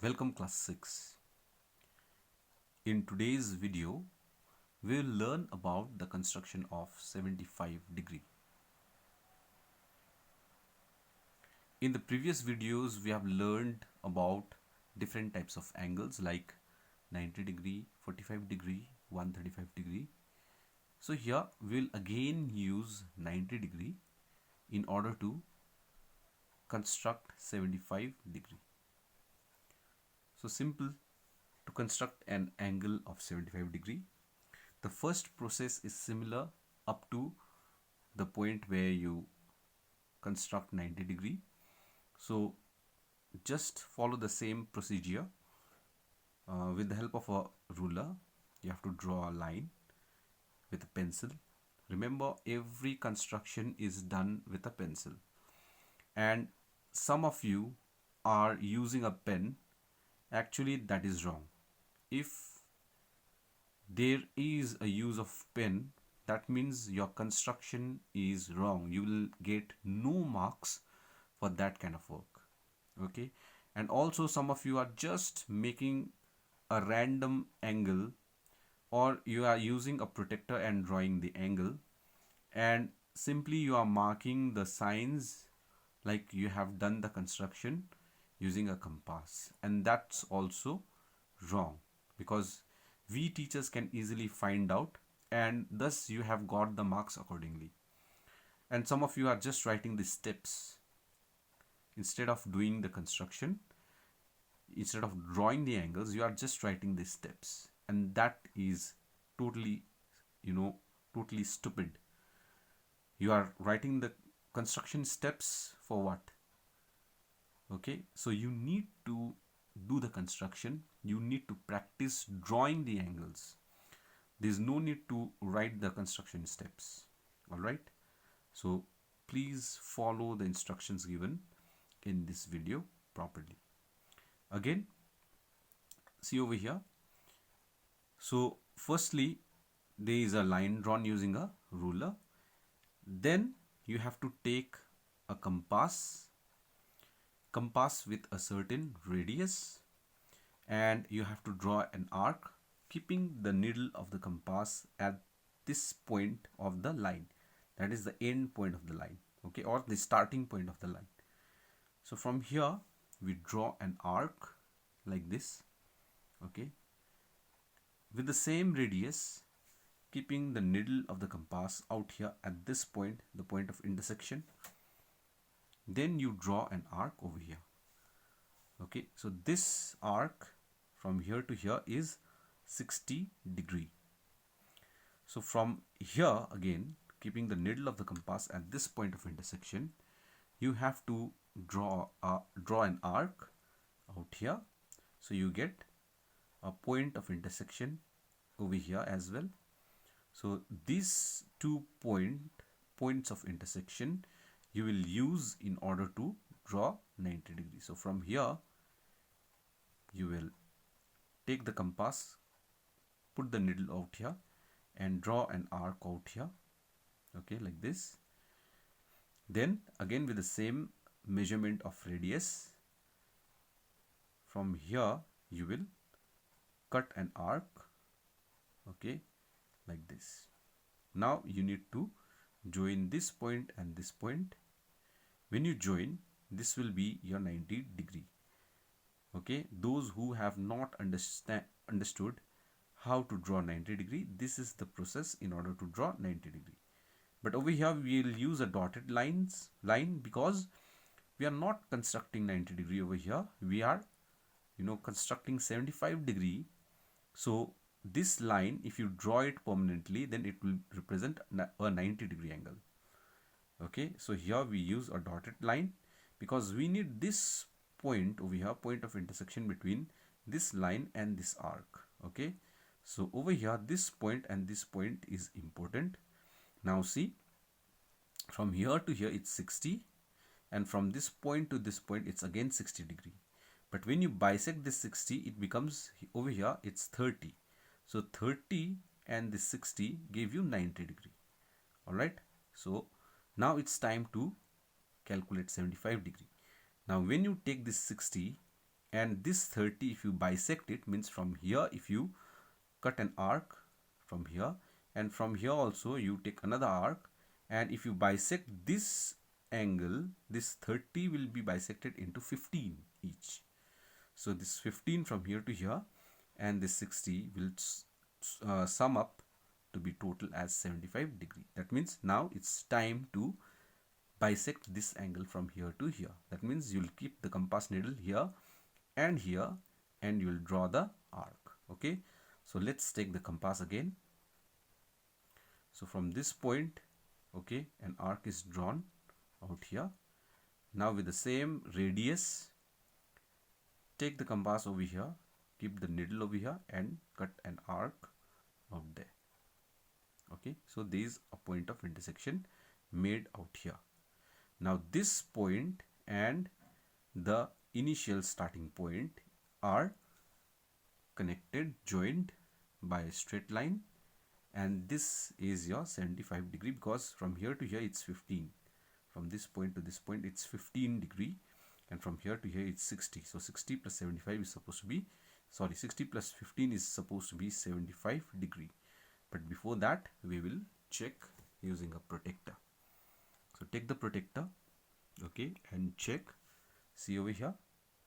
Welcome class 6. In today's video, we'll learn about the construction of 75 degree. In the previous videos, we have learned about different types of angles like 90 degree, 45 degree, 135 degree. So here we'll again use 90 degree in order to construct 75 degree. So simple. To construct an angle of 75 degree, the first process is similar up to the point where you construct 90 degree. So just follow the same procedure. With the help of a ruler, you have to draw a line with a pencil. Remember, every construction is done with a pencil, and some of you are using a pen. Actually, that is wrong. If there is a use of pen, that means your construction is wrong. You will get no marks for that kind of work. Okay, and also some of you are just making a random angle, or you are using a protractor and drawing the angle, and simply you are marking the signs like you have done the construction using a compass, and that's also wrong, because we teachers can easily find out, and thus you have got the marks accordingly. And some of you are just writing the steps instead of doing the construction. Instead of drawing the angles, you are just writing the steps, and that is totally totally stupid. You are writing the construction steps for what? Okay, so you need to do the construction. You need to practice drawing the angles. There's no need to write the construction steps. All right, so please follow the instructions given in this video properly. Again, see over here. So firstly, there is a line drawn using a ruler. Then you have to take a compass with a certain radius, and you have to draw an arc keeping the needle of the compass at this point of the line. That is the end point of the line, okay, or the starting point of the line. So from here we draw an arc like this, okay, with the same radius, keeping the needle of the compass out here at this point, the point of intersection. Then you draw an arc over here. Okay, so this arc from here to here is 60 degree. So from here, again keeping the needle of the compass at this point of intersection, you have to draw an arc out here. So you get a point of intersection over here as well. So these two points of intersection you will use in order to draw 90 degrees. So from here you will take the compass, put the needle out here, and draw an arc out here, okay, like this. Then again with the same measurement of radius, from here you will cut an arc, okay, like this. Now you need to join this point and this point. When you join, this will be your 90 degree. Okay, those who have not understood how to draw 90 degree, this is the process in order to draw 90 degree. But over here we will use a dotted line because we are not constructing 90 degree over here. We are constructing 75 degree. So this line, if you draw it permanently, then it will represent a 90 degree angle. Okay, so here we use a dotted line because we need this point over here, point of intersection between this line and this arc. Okay, so over here this point and this point is important. Now see, from here to here it's 60, and from this point to this point it's again 60 degree. But when you bisect this 60, it becomes, over here it's 30. So 30 and this 60 give you 90 degree. All right, so now it's time to calculate 75 degree. Now when you take this 60 and this 30, if you bisect it, means from here if you cut an arc from here, and from here also you take another arc, and if you bisect this angle, this 30 will be bisected into 15 each. So this 15 from here to here and this 60 will sum up to be total as 75 degree. That means now it's time to bisect this angle from here to here. That means you'll keep the compass needle here and you'll draw the arc. Okay, so let's take the compass again. So from this point, okay, an arc is drawn out here. Now with the same radius, take the compass over here, keep the needle over here and cut an arc out there. Okay, so there is a point of intersection made out here. Now this point and the initial starting point are connected, joined by a straight line, and this is your 75 degree because from here to here it's 15. From this point to this point it's 15 degree, and from here to here it's 60. So 60 plus 75 is supposed to be, 60 plus 15 is supposed to be 75 degree. But before that we will check using a protractor. So take the protractor, okay, and check. See over here,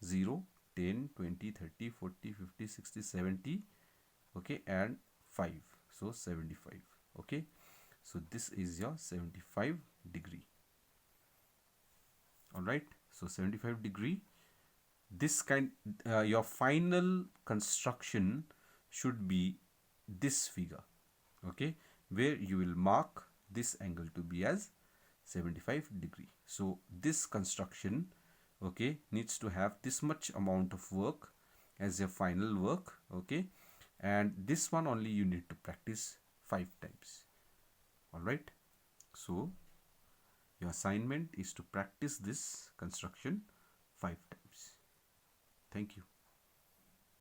0, 10, 20, 30, 40, 50, 60, 70, okay, and 5. So 75. Okay, so this is your 75 degree. All right, so 75 degree. This your final construction should be this figure, okay, where you will mark this angle to be as 75 degree. So this construction, okay, needs to have this much amount of work as your final work, okay, and this one only you need to practice 5 times. All right, so your assignment is to practice this construction 5 times. Thank you.